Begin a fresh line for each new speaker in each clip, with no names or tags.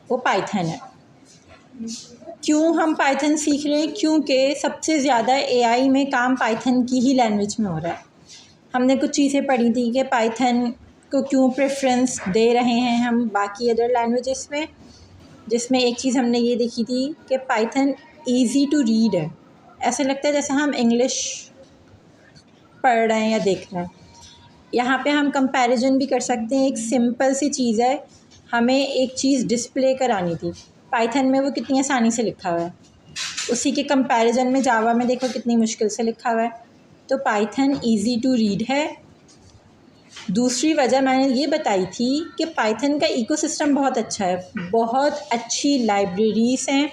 वो पाइथन है। क्यों हम पाइथन सीख रहे हैं? क्योंकि सबसे ज़्यादा एआई में काम पाइथन की ही लैंग्वेज में हो रहा है। हमने कुछ चीज़ें पढ़ी थी कि पाइथन को क्यों प्रेफरेंस दे रहे हैं हम बाकी अदर लैंग्वेजेस में, जिसमें एक चीज़ हमने ये देखी थी कि पाइथन ईज़ी टू रीड है। ऐसा लगता है जैसे हम इंग्लिश पढ़ रहे हैं या देख रहे हैं। यहाँ पे हम कंपैरिजन भी कर सकते हैं। एक सिंपल सी चीज़ है, हमें एक चीज़ डिस्प्ले करानी थी, पाइथन में वो कितनी आसानी से लिखा हुआ है, उसी के कंपैरिजन में जावा में देखो कितनी मुश्किल से लिखा हुआ है। तो पाइथन इजी टू रीड है। दूसरी वजह मैंने ये बताई थी कि पाइथन का इकोसिस्टम बहुत अच्छा है, बहुत अच्छी लाइब्रेरीज़ हैं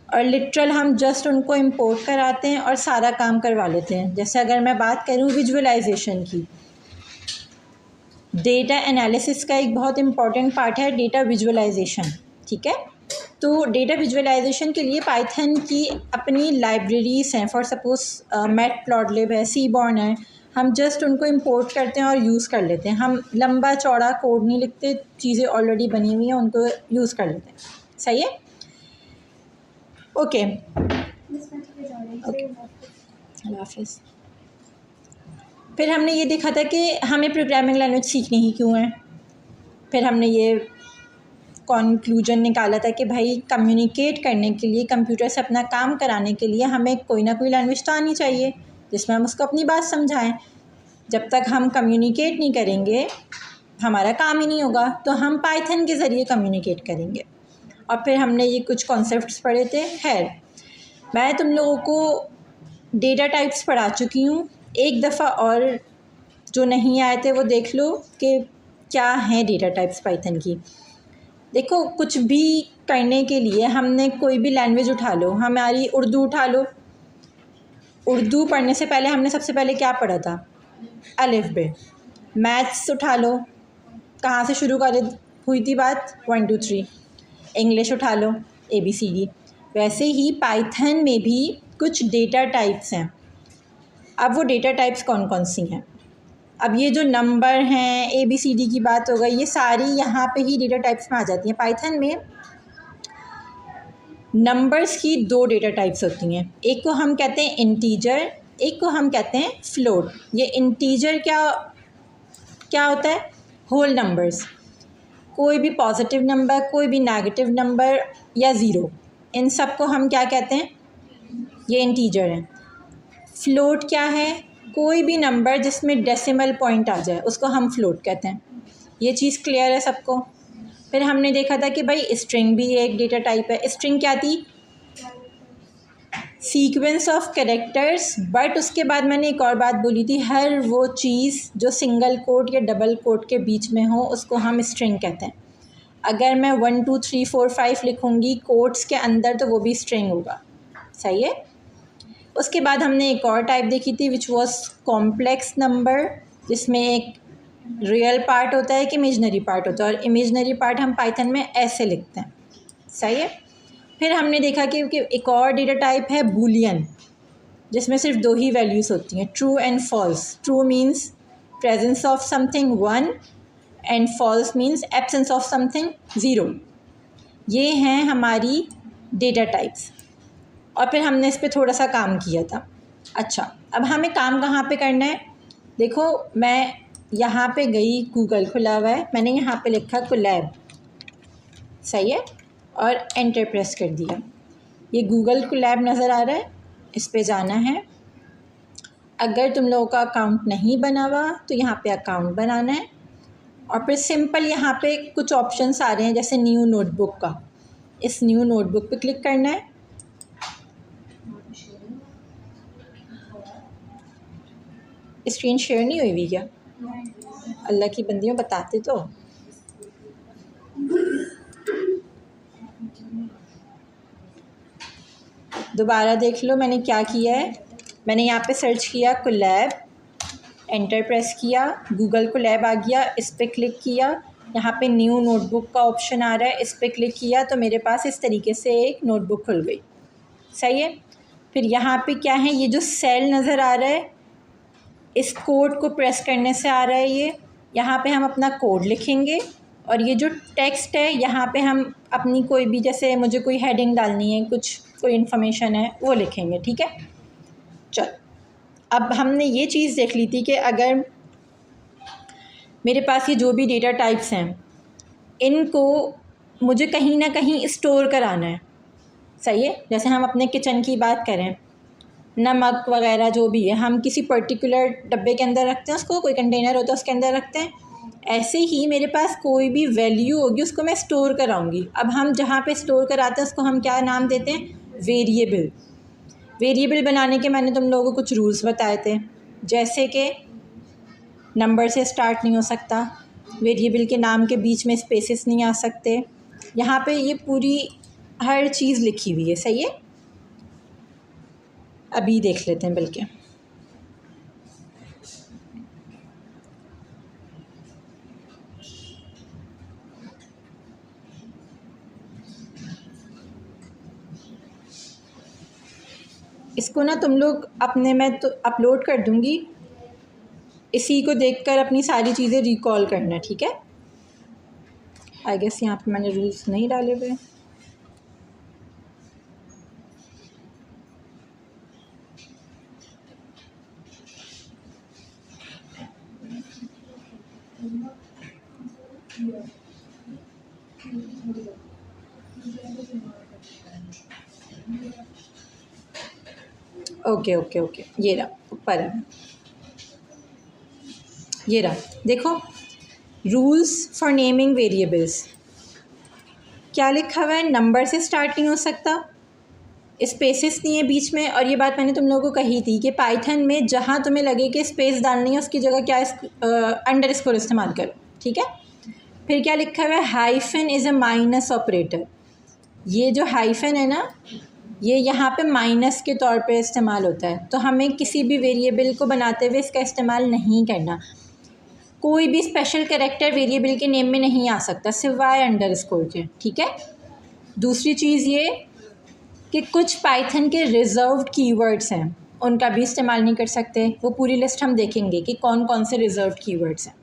और लिटरल हम जस्ट उनको इंपोर्ट कराते हैं और सारा काम करवा लेते हैं। जैसे अगर मैं बात करूँ विजुअलाइजेशन की, डेटा एनालिसिस का एक बहुत इम्पॉर्टेंट पार्ट है डेटा विजुअलाइजेशन, ठीक है। तो डेटा विजुअलाइजेशन के लिए पाइथन की अपनी लाइब्रेरीज़ हैं। फॉर सपोज़ मैटप्लॉटलिब है, सीबॉर्न है, हम जस्ट उनको इंपोर्ट करते हैं और यूज़ कर लेते हैं। हम लंबा चौड़ा कोड नहीं लिखते, चीज़ें ऑलरेडी बनी हुई हैं उनको यूज़ कर लेते हैं। सही है, ओके अल्लाह हाफिज़। फिर हमने ये देखा था कि हमें प्रोग्रामिंग लैंग्वेज सीखनी ही क्यों है। फिर हमने ये कॉन्क्लूजन निकाला था कि भाई कम्युनिकेट करने के लिए, कंप्यूटर से अपना काम कराने के लिए हमें कोई ना कोई लैंग्वेज तो आनी चाहिए जिसमें हम उसको अपनी बात समझाएं। जब तक हम कम्युनिकेट नहीं करेंगे हमारा काम ही नहीं होगा, तो हम पाइथन के ज़रिए कम्युनिकेट करेंगे। और फिर हमने ये कुछ कॉन्सेप्ट्स पढ़े थे। खैर, मैं तुम लोगों को डेटा टाइप्स पढ़ा चुकी हूँ। एक दफ़ा और जो नहीं आए थे वो देख लो कि क्या हैं डेटा टाइप्स पाइथन की। देखो, कुछ भी करने के लिए हमने कोई भी लैंग्वेज उठा लो, हमारी उर्दू उठा लो, उर्दू पढ़ने से पहले हमने सबसे पहले क्या पढ़ा था? अलिफ बे। मैथ्स उठा लो, कहाँ से शुरू कर हुई थी बात? 1 2 3। इंग्लिश उठा लो, ABCD। वैसे ही पाइथन में भी कुछ डेटा टाइप्स हैं। अब वो डेटा टाइप्स कौन कौन सी हैं? अब ये जो नंबर हैं, ABCD की बात हो गई, ये सारी यहाँ पे ही डेटा टाइप्स में आ जाती हैं। पाइथन में नंबर्स की 2 डेटा टाइप्स होती हैं, एक को हम कहते हैं इंटीजर, एक को हम कहते हैं फ्लोट। ये इंटीजर क्या होता है? होल नंबर्स, कोई भी पॉजिटिव नंबर, कोई भी नेगेटिव नंबर या ज़ीरो, इन सब को हम क्या कहते हैं? ये इंटीजर हैं। फ्लोट क्या है? कोई भी नंबर जिसमें डेसिमल पॉइंट आ जाए उसको हम फ्लोट कहते हैं। ये चीज़ क्लियर है सबको? फिर हमने देखा था कि भाई स्ट्रिंग भी एक डेटा टाइप है। स्ट्रिंग क्या थी? Sequence of characters. बट उसके बाद मैंने एक और बात बोली थी, हर वो चीज़ जो सिंगल कोट या डबल कोट के बीच में हो उसको हम स्ट्रिंग कहते हैं। अगर मैं 1 2 3 4 5 लिखूँगी कोट्स के अंदर तो वो भी स्ट्रिंग होगा। सही है। उसके बाद हमने एक और टाइप देखी थी विच वॉज कॉम्प्लेक्स नंबर, जिसमें एक रियल पार्ट होता है, एक इमेजनरी पार्ट होता है, और इमेजनरी पार्ट हम पाइथन में ऐसे लिखते हैं। सही है। फिर हमने देखा कि एक और डेटा टाइप है बूलियन, जिसमें सिर्फ 2 ही वैल्यूज़ होती हैं, true and false. True means presence of something 1 and false means absence of something 0। ये हैं हमारी डेटा टाइप्स। और फिर हमने इस पर थोड़ा सा काम किया था। अच्छा, अब हमें काम कहाँ पे करना है? देखो, मैं यहाँ पे गई, गूगल खुला हुआ है, मैंने यहाँ पे लिखा कोलैब, सही है, और एंटर प्रेस कर दिया। ये गूगल कोलैब नज़र आ रहा है, इस पे जाना है। अगर तुम लोगों का अकाउंट नहीं बना हुआ तो यहाँ पे अकाउंट बनाना है, और फिर सिंपल यहाँ पे कुछ ऑप्शंस आ रहे हैं जैसे न्यू नोटबुक का, इस न्यू नोटबुक पे क्लिक करना है। स्क्रीन शेयर नहीं हुई हुई क्या? अल्लाह की बंदियों, बताते तो। दोबारा देख लो मैंने क्या किया है। मैंने यहाँ पे सर्च किया कोलैब, एंटर प्रेस किया, गूगल कोलैब आ गया, इस पर क्लिक किया, यहाँ पे न्यू नोटबुक का ऑप्शन आ रहा है, इस पर क्लिक किया तो मेरे पास इस तरीके से एक नोटबुक खुल गई। सही है। फिर यहाँ पे क्या है, ये जो सेल नज़र आ रहा है, इस कोड को प्रेस करने से आ रहा है ये। यहाँ पे हम अपना कोड लिखेंगे और ये जो टेक्स्ट है यहाँ पे हम अपनी कोई भी, जैसे मुझे कोई हेडिंग डालनी है, कुछ कोई इन्फॉर्मेशन है, वो लिखेंगे। ठीक है, चल अब हमने ये चीज़ देख ली थी कि अगर मेरे पास ये जो भी डेटा टाइप्स हैं इनको मुझे कहीं ना कहीं स्टोर कराना है, सही है। जैसे हम अपने किचन की बात करें, नमक वगैरह जो भी है हम किसी पर्टिकुलर डब्बे के अंदर रखते हैं, उसको कोई कंटेनर होता है उसके अंदर रखते हैं। ऐसे ही मेरे पास कोई भी वैल्यू होगी उसको मैं स्टोर कराऊंगी। अब हम जहाँ पे स्टोर कराते हैं उसको हम क्या नाम देते हैं? वेरिएबल। वेरिएबल बनाने के मैंने तुम लोगों को कुछ रूल्स बताए थे, जैसे कि नंबर से स्टार्ट नहीं हो सकता, वेरिएबल के नाम के बीच में स्पेसेस नहीं आ सकते। यहाँ पे ये पूरी हर चीज़ लिखी हुई है, सही है। अभी देख लेते हैं बल्कि इसको ना तुम लोग अपने, मैं तो अपलोड कर दूँगी, इसी को देखकर अपनी सारी चीज़ें रिकॉल करना, ठीक है। आई गेस यहाँ पे मैंने रूल्स नहीं डाले हुए। ओके ओके ओके, ये रहा ऊपर है, ये रहा। देखो, रूल्स फॉर नेमिंग वेरिएबल्स क्या लिखा हुआ है? नंबर से स्टार्ट नहीं हो सकता, स्पेसेस नहीं है बीच में। और ये बात मैंने तुम लोगों को कही थी कि पाइथन में जहाँ तुम्हें लगे कि स्पेस डालनी है उसकी जगह क्या अंडर स्कोर इस्तेमाल करो, ठीक है। फिर क्या लिखा हुआ है? Hyphen is a minus operator. ये जो हाइफन है ना, ये यहाँ पे माइनस के तौर पे इस्तेमाल होता है, तो हमें किसी भी वेरिएबल को बनाते हुए इसका इस्तेमाल नहीं करना। कोई भी स्पेशल कैरेक्टर वेरिएबल के नेम में नहीं आ सकता सिवाय अंडर स्कोर के, ठीक है। दूसरी चीज़ ये कि कुछ पाइथन के रिजर्व्ड कीवर्ड्स हैं, उनका भी इस्तेमाल नहीं कर सकते। वो पूरी लिस्ट हम देखेंगे कि कौन कौन से रिजर्व्ड कीवर्ड्स हैं।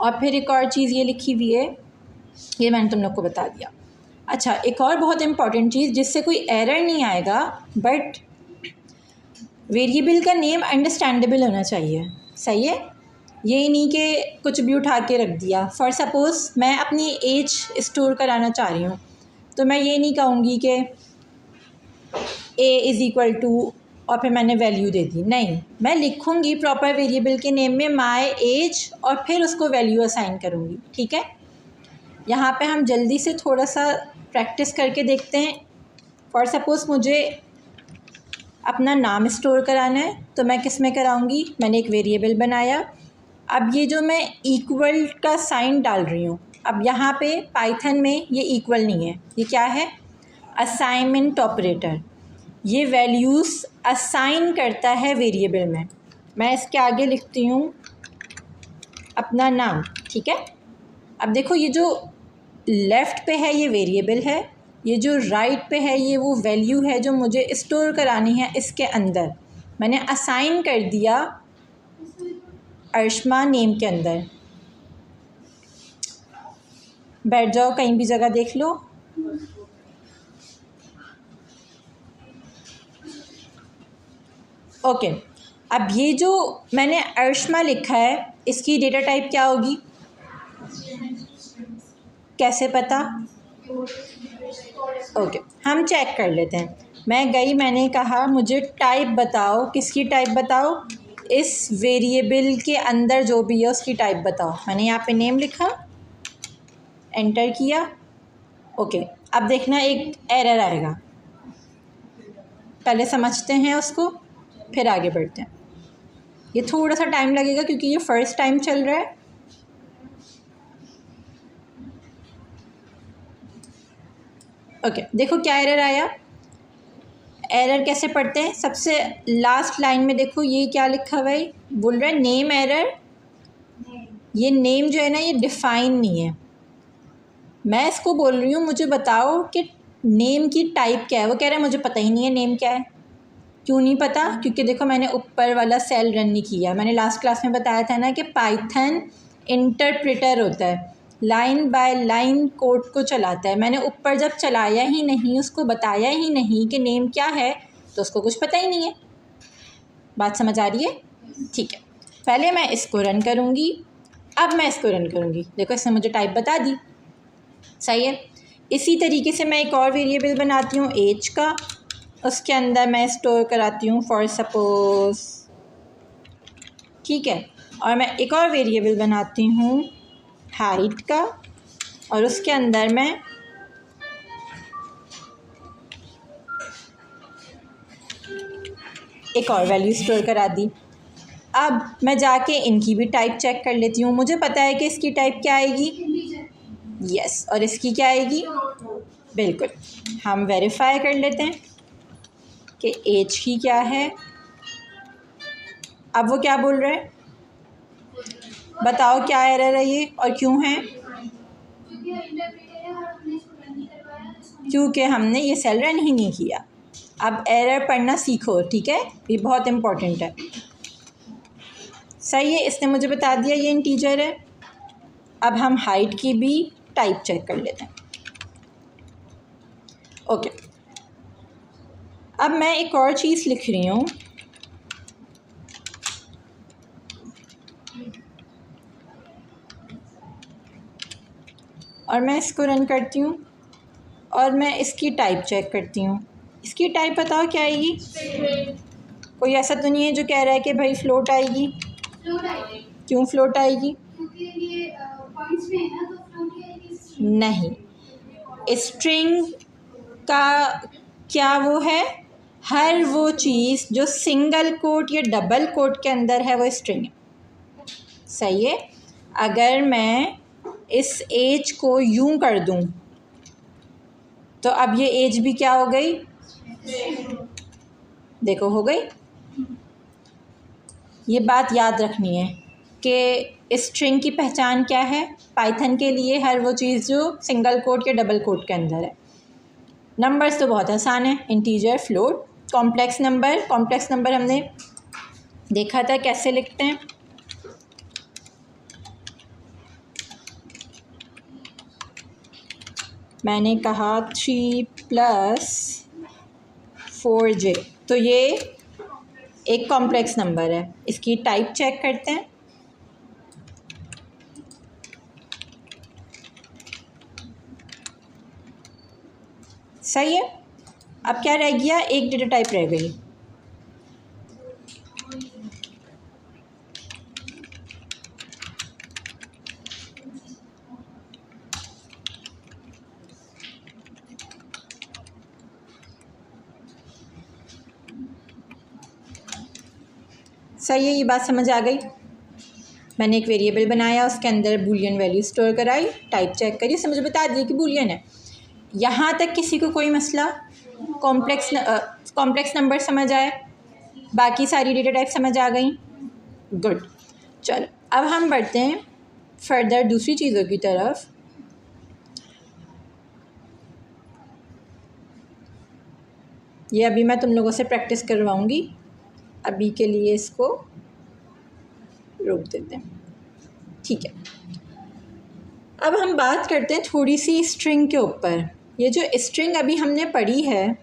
और फिर एक और चीज़ ये लिखी हुई है, ये मैंने तुम लोग को बता दिया। अच्छा, एक और बहुत इम्पॉर्टेंट चीज़ जिससे कोई एरर नहीं आएगा, बट वेरिएबल का नेम अंडरस्टैंडेबल होना चाहिए, सही है। ये नहीं कि कुछ भी उठा के रख दिया। फॉर सपोज़ मैं अपनी एज स्टोर कराना चाह रही हूँ, तो मैं ये नहीं कहूँगी कि a=, और फिर मैंने वैल्यू दे दी, नहीं, मैं लिखूँगी प्रॉपर वेरिएबल के नेम में माई एज और फिर उसको वैल्यू असाइन करूँगी, ठीक है। यहाँ पे हम जल्दी से थोड़ा सा प्रैक्टिस करके देखते हैं। फॉर सपोज़ मुझे अपना नाम स्टोर कराना है, तो मैं किस में कराऊँगी? मैंने एक वेरिएबल बनाया। अब ये जो मैं इक्वल का साइन डाल रही हूँ, अब यहाँ पे पाइथन में ये इक्वल नहीं है, ये क्या है? Assignment operator. ये वैल्यूज़ असाइन करता है वेरिएबल में। मैं इसके आगे लिखती हूँ अपना नाम, ठीक है। अब देखो, ये जो लेफ़्ट पे है ये वेरिएबल है, ये जो राइट पे है ये वो वैल्यू है जो मुझे स्टोर करानी है इसके अंदर। मैंने असाइन कर दिया अर्शमा नेम के अंदर। बैठ जाओ, कहीं भी जगह देख लो। ओके, अब ये जो मैंने अर्शमा लिखा है इसकी डेटा टाइप क्या होगी? कैसे पता? ओके, हम चेक कर लेते हैं। मैं गई, मैंने कहा मुझे टाइप बताओ, किसकी टाइप बताओ? इस वेरिएबल के अंदर जो भी है उसकी टाइप बताओ। मैंने यहाँ पे नेम लिखा, एंटर किया। ओके, अब देखना एक एरर आएगा, पहले समझते हैं उसको फिर आगे बढ़ते हैं। ये थोड़ा सा टाइम लगेगा क्योंकि ये फ़र्स्ट टाइम चल रहा है। ओके, देखो क्या एरर आया। एरर कैसे पढ़ते हैं? सबसे लास्ट लाइन में देखो ये क्या लिखा हुआ है, बोल रहा है नेम एरर। ये नेम जो है ना ये डिफ़ाइन नहीं है। मैं इसको बोल रही हूँ मुझे बताओ कि नेम की टाइप क्या है, वो कह रहा है मुझे पता ही नहीं है नेम क्या है। क्यों नहीं पता? क्योंकि देखो मैंने ऊपर वाला सेल रन नहीं किया। मैंने लास्ट क्लास में बताया था ना कि पाइथन इंटरप्रेटर होता है, लाइन बाय लाइन कोड को चलाता है। मैंने ऊपर जब चलाया ही नहीं, उसको बताया ही नहीं कि नेम क्या है, तो उसको कुछ पता ही नहीं है। बात समझ आ रही है? ठीक है, पहले मैं इसको रन करूँगी, अब मैं इसको रन करूँगी। देखो इसने मुझे टाइप बता दी, सही है। इसी तरीके से मैं एक और वेरिएबल बनाती हूँ एज का, उसके अंदर मैं स्टोर कराती हूँ फॉर सपोज़, ठीक है। और मैं एक और वेरिएबल बनाती हूँ हाइट का, और उसके अंदर मैं एक और वैल्यू स्टोर करा दी। अब मैं जाके इनकी भी टाइप चेक कर लेती हूँ। मुझे पता है कि इसकी टाइप क्या आएगी, यस, और इसकी क्या आएगी, बिल्कुल। हम वेरीफाई कर लेते हैं कि एज की क्या है। अब वो क्या बोल रहा है, बताओ क्या एरर है ये और क्यों है? क्योंकि हमने ये सेल रन ही नहीं किया। अब एरर पढ़ना सीखो, ठीक है, ये बहुत इम्पोर्टेंट है। सही है, इसने मुझे बता दिया ये इंटीजर है। अब हम हाइट की भी टाइप चेक कर लेते हैं। ओके, अब मैं एक और चीज़ लिख रही हूँ, और मैं इसको रन करती हूँ और मैं इसकी टाइप चेक करती हूँ। इसकी टाइप बताओ क्या आएगी? कोई ऐसा तो नहीं है जो कह रहा है कि भाई फ्लोट आएगी?
फ्लोट आएगी।
क्यों फ्लोट आएगी?
क्योंकि ये पॉइंट्स में है ना, तो फ्लोट ही आएगी।
नहीं, स्ट्रिंग का क्या वो है, हर वो चीज़ जो सिंगल कोट या डबल कोट के अंदर है वो स्ट्रिंग है, सही है। अगर मैं इस एज को यूं कर दूं तो अब ये एज भी क्या हो गई, देखो हो गई। ये बात याद रखनी है कि स्ट्रिंग की पहचान क्या है पाइथन के लिए, हर वो चीज़ जो सिंगल कोट या डबल कोट के अंदर है। नंबर्स तो बहुत आसान है, integer, float, complex number. Complex number हमने देखा था कैसे लिखते हैं। मैंने कहा 3+4j, तो ये एक कॉम्प्लेक्स नंबर है। इसकी टाइप चेक करते हैं। सही है, अब क्या रह गया, एक डेटा टाइप रह गई। सही है, ये बात समझ आ गई। मैंने एक वेरिएबल बनाया, उसके अंदर बूलियन वैल्यू स्टोर कराई, टाइप चेक करी, उसने मुझे बता दिया कि बूलियन है। यहाँ तक किसी को कोई मसला? कॉम्प्लेक्स नंबर समझ आए, बाकी सारी डेटा टाइप समझ आ गई, गुड। चलो अब हम बढ़ते हैं फर्दर दूसरी चीज़ों की तरफ। ये अभी मैं तुम लोगों से प्रैक्टिस करवाऊँगी, अभी के लिए इसको रोक देते हैं, ठीक है। अब हम बात करते हैं थोड़ी सी स्ट्रिंग के ऊपर। ये जो स्ट्रिंग अभी हमने पढ़ी है,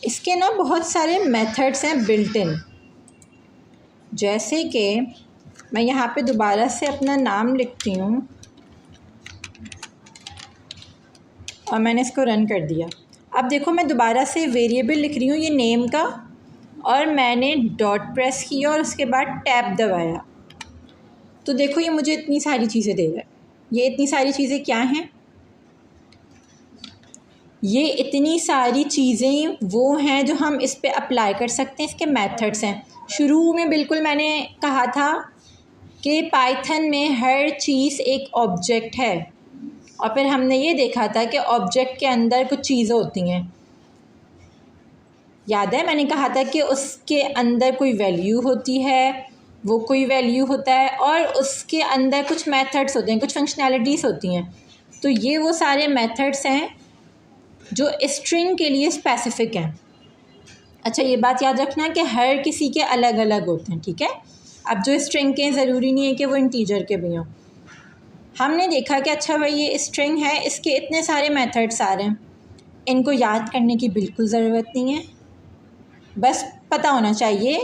इसके ना बहुत सारे मेथड्स हैं बिल्ट इन। जैसे कि मैं यहाँ पे दोबारा से अपना नाम लिखती हूँ और मैंने इसको रन कर दिया। अब देखो मैं दोबारा से वेरिएबल लिख रही हूँ ये नेम का, और मैंने डॉट प्रेस किया और उसके बाद टैब दबाया, तो देखो ये मुझे इतनी सारी चीज़ें दे रहा है। ये इतनी सारी चीज़ें क्या हैं? ये इतनी सारी चीज़ें वो हैं जो हम इस पे अप्लाई कर सकते हैं, इसके मेथड्स हैं। शुरू में बिल्कुल मैंने कहा था कि पाइथन में हर चीज़ एक ऑब्जेक्ट है, और फिर हमने ये देखा था कि ऑब्जेक्ट के अंदर कुछ चीज़ें होती हैं। याद है मैंने कहा था कि उसके अंदर कोई वैल्यू होती है, वो कोई वैल्यू होता है, और उसके अंदर कुछ मेथड्स होते हैं, कुछ फंक्शनैलिटीज़ होती हैं। तो ये वो सारे मेथड्स हैं जो स्ट्रिंग के लिए स्पेसिफ़िक हैं। अच्छा, ये बात याद रखना कि हर किसी के अलग अलग होते हैं, ठीक है। अब जो स्ट्रिंग के ज़रूरी नहीं है कि वो इंटीजर के भी हों। हमने देखा कि अच्छा भाई ये स्ट्रिंग है, इसके इतने सारे मेथड्स आ रहे हैं, इनको याद करने की बिल्कुल ज़रूरत नहीं है, बस पता होना चाहिए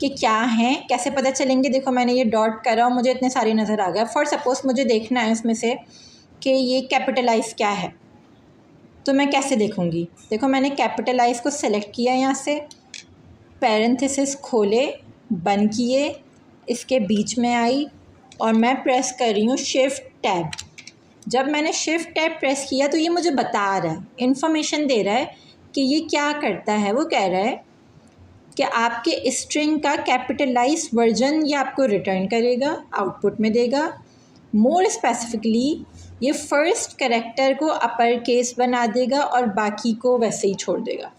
कि क्या है। कैसे पता चलेंगे? देखो मैंने ये डॉट करा और मुझे इतने सारे नज़र आ गए। फॉर सपोज़ मुझे देखना है उसमें से कि ये कैपिटलाइज क्या है, तो मैं कैसे देखूँगी? देखो मैंने कैपिटलाइज को सेलेक्ट किया, यहाँ से पैरेंथेसिस खोले, बंद किए, इसके बीच में आई और मैं प्रेस कर रही हूँ शिफ्ट टैब। जब मैंने शिफ्ट टैब प्रेस किया तो ये मुझे बता रहा है, इन्फॉर्मेशन दे रहा है कि ये क्या करता है। वो कह रहा है कि आपके स्ट्रिंग का कैपिटलाइज वर्जन ये आपको रिटर्न करेगा, आउटपुट में देगा। मोर स्पेसिफिकली ये फर्स्ट कैरेक्टर को अपर केस बना देगा और बाकी को वैसे ही छोड़ देगा।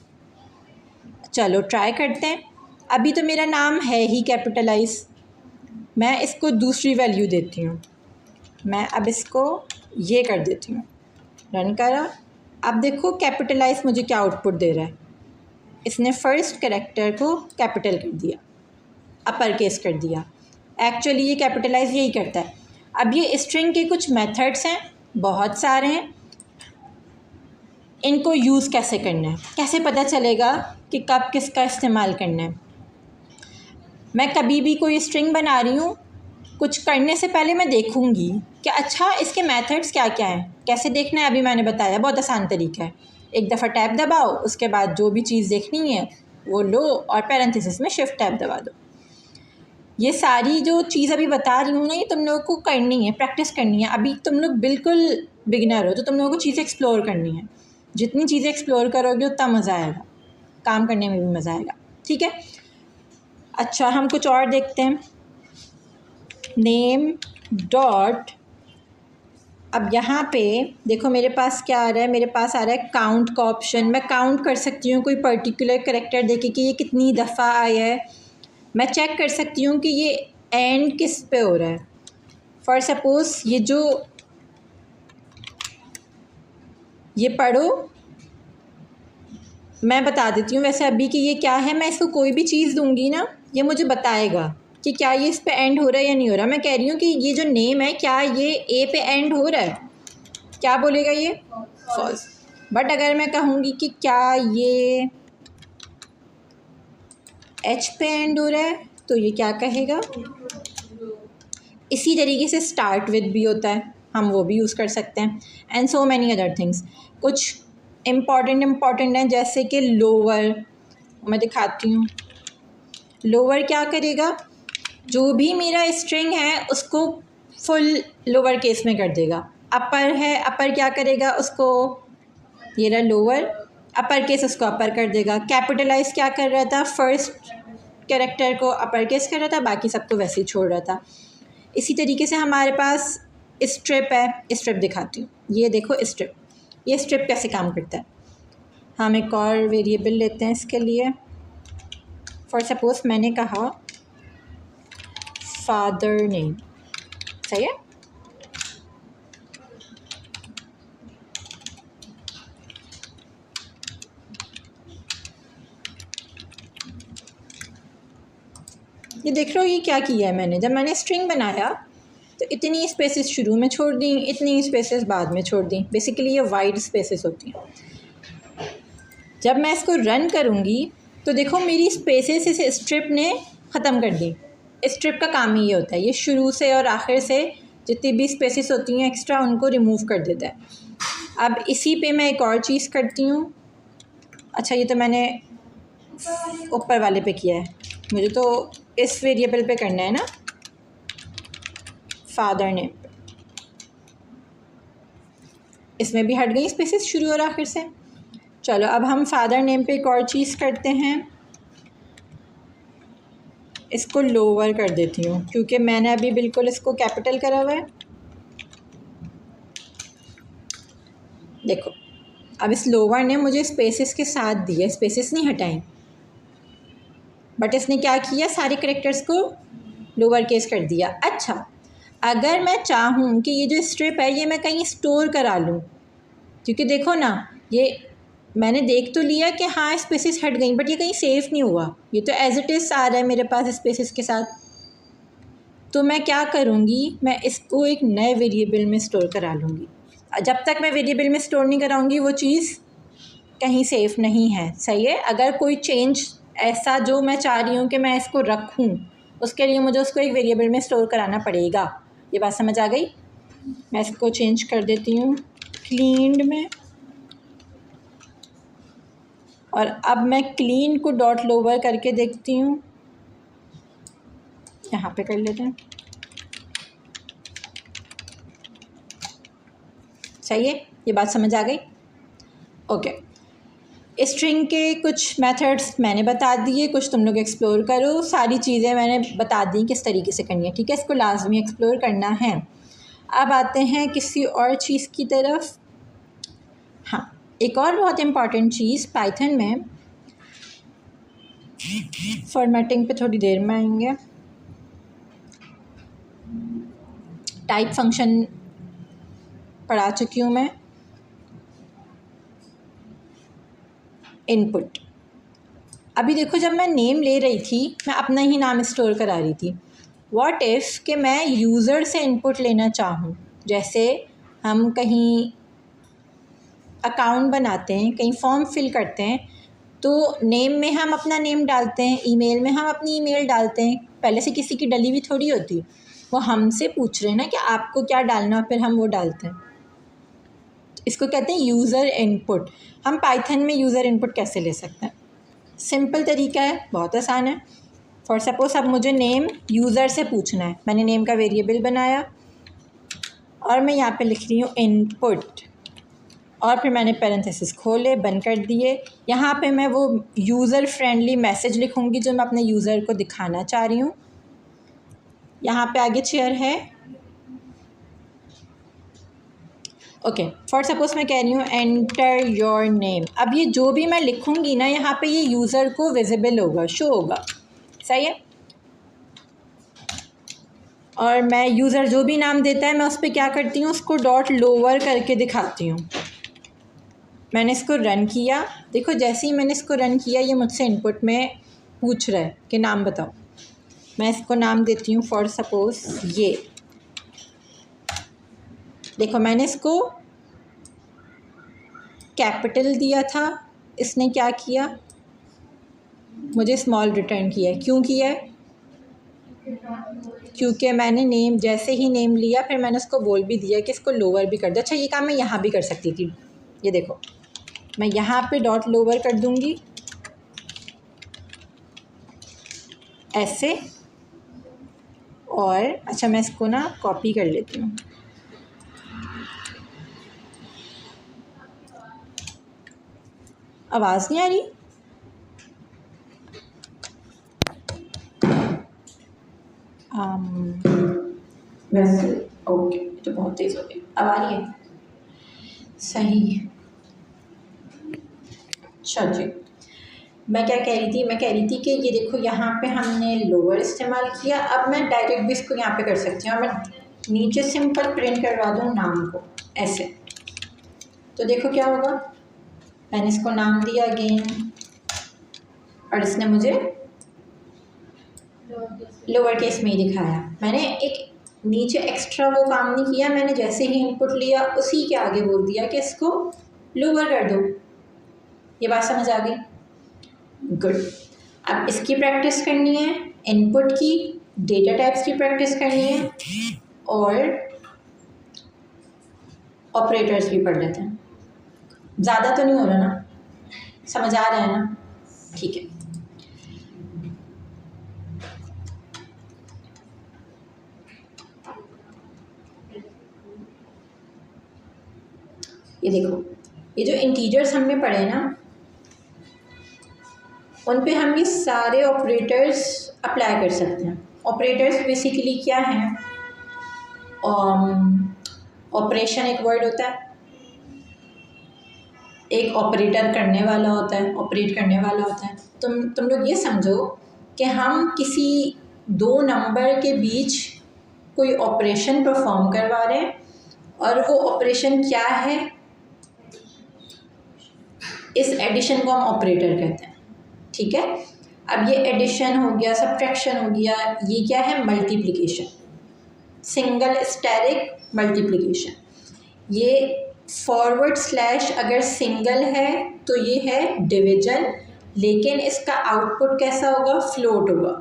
चलो ट्राई करते हैं। अभी तो मेरा नाम है ही कैपिटलाइज, मैं इसको दूसरी वैल्यू देती हूँ। मैं अब इसको ये कर देती हूँ, रन करा। अब देखो कैपिटलाइज मुझे क्या आउटपुट दे रहा है, इसने फर्स्ट कैरेक्टर को कैपिटल कर दिया, अपर केस कर दिया। एक्चुअली ये कैपिटलाइज यही करता है। अब ये स्ट्रिंग के कुछ मेथड्स हैं, बहुत सारे हैं, इनको यूज़ कैसे करना है, कैसे पता चलेगा कि कब किसका इस्तेमाल करना है। मैं कभी भी कोई स्ट्रिंग बना रही हूँ, कुछ करने से पहले मैं देखूँगी कि अच्छा इसके मेथड्स क्या क्या हैं। कैसे देखना है अभी मैंने बताया, बहुत आसान तरीका है। एक दफ़ा टैब दबाओ, उसके बाद जो भी चीज़ देखनी है वो लो और पैरेंथेसिस में शिफ्ट टैब दबा दो। ये सारी जो चीज़ अभी बता रही हूँ ना, ये तुम लोगों को करनी है, प्रैक्टिस करनी है। अभी तुम लोग बिल्कुल बिगिनर हो तो तुम लोगों को चीज़ें एक्सप्लोर करनी है। जितनी चीज़ें एक्सप्लोर करोगे उतना मज़ा आएगा, काम करने में भी मज़ा आएगा। ठीक है, अच्छा हम कुछ और देखते हैं। नेम डॉट, अब यहाँ पे देखो मेरे पास क्या आ रहा है, मेरे पास आ रहा है काउंट का ऑप्शन। मैं काउंट कर सकती हूँ कोई पर्टिकुलर कैरेक्टर देके कि ये कितनी दफ़ा आया है। मैं चेक कर सकती हूँ कि ये एंड किस पे हो रहा है। फॉर सपोज़ ये पढ़ो, मैं बता देती हूँ वैसे अभी कि ये क्या है। मैं इसको कोई भी चीज़ दूँगी ना, ये मुझे बताएगा कि क्या ये इस पे एंड हो रहा है या नहीं हो रहा। मैं कह रही हूँ कि ये जो नेम है क्या ये ए पे एंड हो रहा है, क्या बोलेगा ये? फॉल्स। बट अगर मैं कहूँगी कि क्या ये एच पे एंड हो रहा है तो ये क्या कहेगा? इसी तरीके से स्टार्ट विद भी होता है, हम वो भी यूज़ कर सकते हैं। And so many other things. कुछ इम्पॉर्टेंट हैं जैसे कि लोअर, मैं दिखाती हूँ। लोअर क्या करेगा? जो भी मेरा स्ट्रिंग है उसको फुल लोअर केस में कर देगा। अपर है, अपर क्या करेगा? उसको, ये रहा लोअर, अपर केस उसको अपर कर देगा। कैपिटलाइज क्या कर रहा था? फर्स्ट कैरेक्टर को अपर केस कर रहा था, बाकी सबको वैसे ही छोड़ रहा था। इसी तरीके से हमारे पास स्ट्रिप है, स्ट्रिप दिखाती हूँ। ये देखो स्ट्रिप, ये स्ट्रिप कैसे काम करता है। हम एक और वेरिएबल लेते हैं इसके लिए। फॉर सपोज़ मैंने कहा फादर नेम, सही है। ये देख रहे हो ये क्या किया है मैंने? जब मैंने स्ट्रिंग बनाया तो इतनी स्पेसेस शुरू में छोड़ दी, इतनी स्पेसेस बाद में छोड़ दी। बेसिकली ये वाइड स्पेसेस होती हैं। जब मैं इसको रन करूँगी तो देखो मेरी स्पेसेस इस स्ट्रिप ने ख़त्म कर दी। स्ट्रिप का काम ही ये होता है, ये शुरू से और आखिर से जितनी भी स्पेसेस होती हैं एक्स्ट्रा उनको रिमूव कर देता है। अब इसी पे मैं एक और चीज़ करती हूँ। अच्छा ये तो मैंने ऊपर वाले पे किया है, मुझे तो इस वेरिएबल पे करना है ना, फादर नेम। इसमें भी हट गई स्पेसेस शुरू और आखिर से। चलो अब हम फादर नेम पे एक और चीज़ करते हैं, इसको लोअर कर देती हूँ क्योंकि मैंने अभी बिल्कुल इसको कैपिटल करा हुआ है। देखो अब इस लोअर ने मुझे स्पेसेस के साथ दिए, स्पेसेस नहीं हटाएं, बट इसने क्या किया? सारे कैरेक्टर्स को लोअर केस कर दिया। अच्छा अगर मैं चाहूँ कि ये जो स्ट्रिप है ये मैं कहीं स्टोर करा लूँ, क्योंकि देखो ना ये मैंने देख तो लिया कि हाँ स्पेसेस हट गई, बट ये कहीं सेव नहीं हुआ, ये तो एज इट इज़ आ रहा है मेरे पास स्पेसेस के साथ। तो मैं क्या करूँगी, मैं इसको एक नए वेरिएबल में स्टोर करा लूँगी। जब तक मैं वेरिएबल में स्टोर नहीं कराऊँगी वो चीज़ कहीं सेफ़ नहीं है, सही है। अगर कोई चेंज ऐसा जो मैं चाह रही हूँ कि मैं इसको रखूँ, उसके लिए मुझे उसको एक वेरिएबल में स्टोर कराना पड़ेगा। ये बात समझ आ गई। मैं इसको चेंज कर देती हूँ क्लीन्ड में, और अब मैं क्लीन को डॉट लोअर करके देखती हूँ, यहाँ पे कर लेते हैं। सही है, ये बात समझ आ गई। ओके, स्ट्रिंग के कुछ मेथड्स मैंने बता दिए, कुछ तुम लोग एक्सप्लोर करो। सारी चीज़ें मैंने बता दी किस तरीके से करनी है, ठीक है। इसको लाजमी एक्सप्लोर करना है। अब आते हैं किसी और चीज़ की तरफ। हाँ, एक और बहुत इम्पॉर्टेंट चीज़ पाइथन में, फॉर्मेटिंग पे थोड़ी देर में आएंगे। टाइप फंक्शन पढ़ा चुकी हूँ मैं। इनपुट, अभी देखो जब मैं नेम ले रही थी मैं अपना ही नाम स्टोर करा रही थी। व्हाट इफ़ कि मैं यूज़र से इनपुट लेना चाहूँ, जैसे हम कहीं अकाउंट बनाते हैं, कहीं फॉर्म फिल करते हैं, तो नेम में हम अपना नेम डालते हैं, ईमेल में हम अपनी ईमेल डालते हैं, पहले से किसी की डली हुई थोड़ी होती। वो हमसे पूछ रहे हैं ना कि आपको क्या डालना, फिर हम वो डालते हैं। इसको कहते हैं यूज़र इनपुट। हम पाइथन में यूज़र इनपुट कैसे ले सकते हैं? सिंपल तरीका है, बहुत आसान है। फॉर सपोज अब मुझे नेम यूज़र से पूछना है, मैंने नेम का वेरिएबल बनाया और मैं यहाँ पे लिख रही हूँ इनपुट, और फिर मैंने पैरेंथेसिस खोले, बंद कर दिए। यहाँ पे मैं वो यूज़र फ्रेंडली मैसेज लिखूँगी जो मैं अपने यूज़र को दिखाना चाह रही हूँ। यहाँ पे आगे चेयर है। ओके, फॉर सपोज मैं कह रही हूँ एंटर योर नेम। अब ये जो भी मैं लिखूँगी ना, यहाँ पे ये यूज़र को विजिबल होगा, शो होगा, सही है। और मैं यूज़र जो भी नाम देता है मैं उस पर क्या करती हूँ, उसको डॉट लोअर करके दिखाती हूँ। मैंने इसको रन किया, देखो जैसे ही मैंने इसको रन किया ये मुझसे इनपुट में पूछ रहा है कि नाम बताओ। मैं इसको नाम देती हूँ फॉर सपोज ये, देखो मैंने इसको कैपिटल दिया था, इसने क्या किया, मुझे स्मॉल रिटर्न किया है। क्यों किया है? क्योंकि मैंने नेम, जैसे ही नेम लिया फिर मैंने उसको बोल भी दिया कि इसको लोअर भी कर दो। अच्छा, ये काम मैं यहाँ भी कर सकती थी, ये देखो मैं यहाँ पे डॉट लोअर कर दूँगी ऐसे, और अच्छा मैं इसको ना कॉपी कर लेती हूँ। आवाज़ नहीं आ रही? वैसे ओके, तो बहुत तेज़ हो गई। अब आ रही है? सही। अच्छा जी, मैं क्या कह रही थी, मैं कह रही थी कि ये देखो यहाँ पे हमने लोअर इस्तेमाल किया। अब मैं डायरेक्ट भी इसको यहाँ पे कर सकती हूँ, और मैं नीचे सिंपल प्रिंट करवा दूँ नाम को ऐसे, तो देखो क्या होगा। मैंने इसको नाम दिया अगेन, और इसने मुझे लोअर केस में ही दिखाया। मैंने एक नीचे एक्स्ट्रा वो काम नहीं किया, मैंने जैसे ही इनपुट लिया उसी के आगे बोल दिया कि इसको लोअर कर दो। ये बात समझ आ गई? गुड। अब इसकी प्रैक्टिस करनी है, इनपुट की, डेटा टाइप्स की प्रैक्टिस करनी है, और ऑपरेटर्स भी पढ़ लेते हैं। ज़्यादा तो नहीं हो रहा ना, समझ आ रहा है ना? ठीक है। ये देखो, ये जो इंटीजर्स हमने पढ़े ना, उन पे हम ये सारे ऑपरेटर्स अप्लाई कर सकते हैं। ऑपरेटर्स बेसिकली क्या हैं? ऑपरेशन एक वर्ड होता है, एक ऑपरेटर करने वाला होता है, ऑपरेट करने वाला होता है। तुम लोग ये समझो कि हम किसी दो नंबर के बीच कोई ऑपरेशन परफॉर्म करवा रहे हैं, और वो ऑपरेशन क्या है? इस एडिशन को हम ऑपरेटर कहते हैं, ठीक है। अब ये एडिशन हो गया, सब्ट्रैक्शन हो गया, ये क्या है? मल्टीप्लिकेशन। Single asterisk multiplication. ये फॉरवर्ड स्लैश अगर सिंगल है तो ये है डिवीजन, लेकिन इसका आउटपुट कैसा होगा, फ्लोट होगा।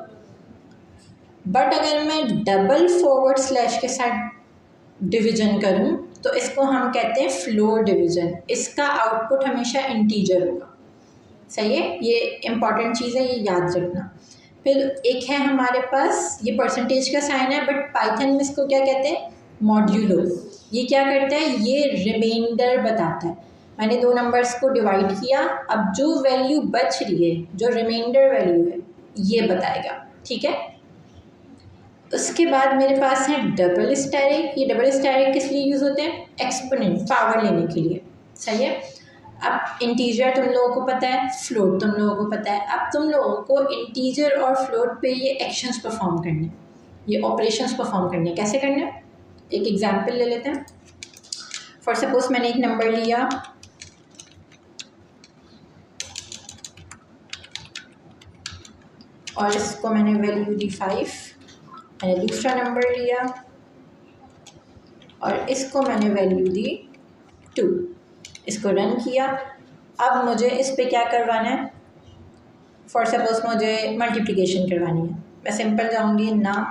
बट अगर मैं डबल फॉरवर्ड स्लैश के साथ डिवीजन करूं तो इसको हम कहते हैं फ्लोर डिवीजन। इसका आउटपुट हमेशा इंटीजर होगा। सही है, ये इम्पॉर्टेंट चीज़ है, ये याद रखना। फिर एक है हमारे पास, ये परसेंटेज का साइन है, बट पाइथन में इसको क्या कहते हैं, मॉड्यूलो। ये क्या करता है, ये रिमाइंडर बताता है। मैंने दो नंबर्स को डिवाइड किया, अब जो वैल्यू बच रही है, जो रिमाइंडर वैल्यू है, ये बताएगा। ठीक है, उसके बाद मेरे पास है डबल स्टेरिक। ये डबल स्टेरिक किस लिए यूज़ होते हैं, एक्सपोनेंट, पावर लेने के लिए। सही है, अब इंटीजर तुम लोगों को पता है, फ्लोट तुम लोगों को पता है। अब तुम लोगों को इंटीजर और फ्लोट पे ये एक्शंस परफॉर्म करने, ये ऑपरेशंस परफॉर्म करने। कैसे करने, एक एग्जांपल ले लेते हैं। फॉर सपोज मैंने एक नंबर लिया और इसको मैंने वैल्यू दी 5। मैंने दूसरा नंबर लिया और इसको मैंने वैल्यू दी 2। इसको रन किया। अब मुझे इस पे क्या करवाना है, फॉर सपोज मुझे मल्टीप्लिकेशन करवानी है। मैं सिंपल जाऊंगी, num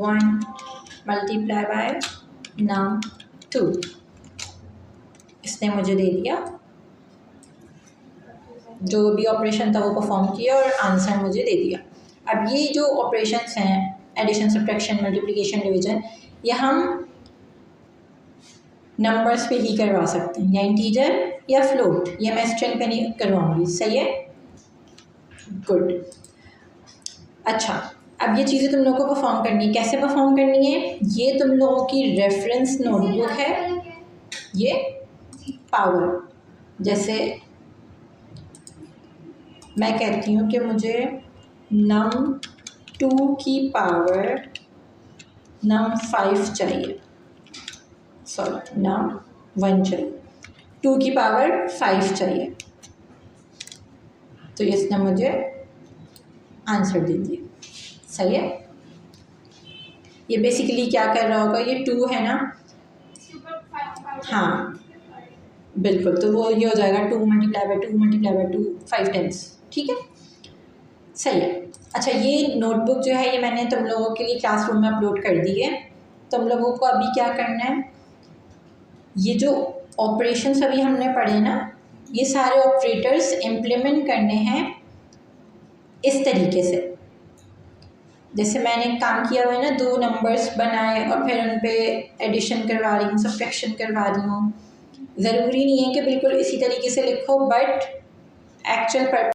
1 मल्टीप्लाई बाय num 2। इसने मुझे दे दिया, जो भी ऑपरेशन था वो परफॉर्म किया और आंसर मुझे दे दिया। अब ये जो ऑपरेशंस हैं, एडिशन, सब्ट्रैक्शन, मल्टीप्लिकेशन, डिवीजन, ये हम नंबर्स पे ही करवा सकते हैं, या इंटीजर या फ्लोट। ये मैं स्ट्रिंग पे नहीं करवाऊंगी। सही है, गुड। अच्छा, अब ये चीज़ें तुम लोगों को परफॉर्म करनी है। कैसे परफॉर्म करनी है, ये तुम लोगों की रेफरेंस नोटबुक है, ये पावर। जैसे मैं कहती हूँ कि मुझे num 2 की पावर num 5 चाहिए, सॉरी num 1 चाहिए, 2 की पावर 5 चाहिए, तो इसने मुझे आंसर दे दिया। सही है, ये बेसिकली क्या कर रहा होगा, ये 2 है ना, हाँ बिल्कुल, तो वो ये हो जाएगा 2 multiply by 2 multiply by 2 5 times. ठीक है, सही है। अच्छा, ये नोटबुक जो है ये मैंने तुम लोगों के लिए क्लासरूम में अपलोड कर दी है। तुम लोगों को अभी क्या करना है, ये जो ऑपरेशंस अभी हमने पढ़े ना, ये सारे ऑपरेटर्स इम्प्लीमेंट करने हैं इस तरीके से। जैसे मैंने काम किया हुआ है ना, 2 नंबर्स बनाए और फिर उन पे एडिशन करवा रही हूँ, सब्ट्रैक्शन करवा रही हूँ। ज़रूरी नहीं है कि बिल्कुल इसी तरीके से लिखो, बट एक्चुअल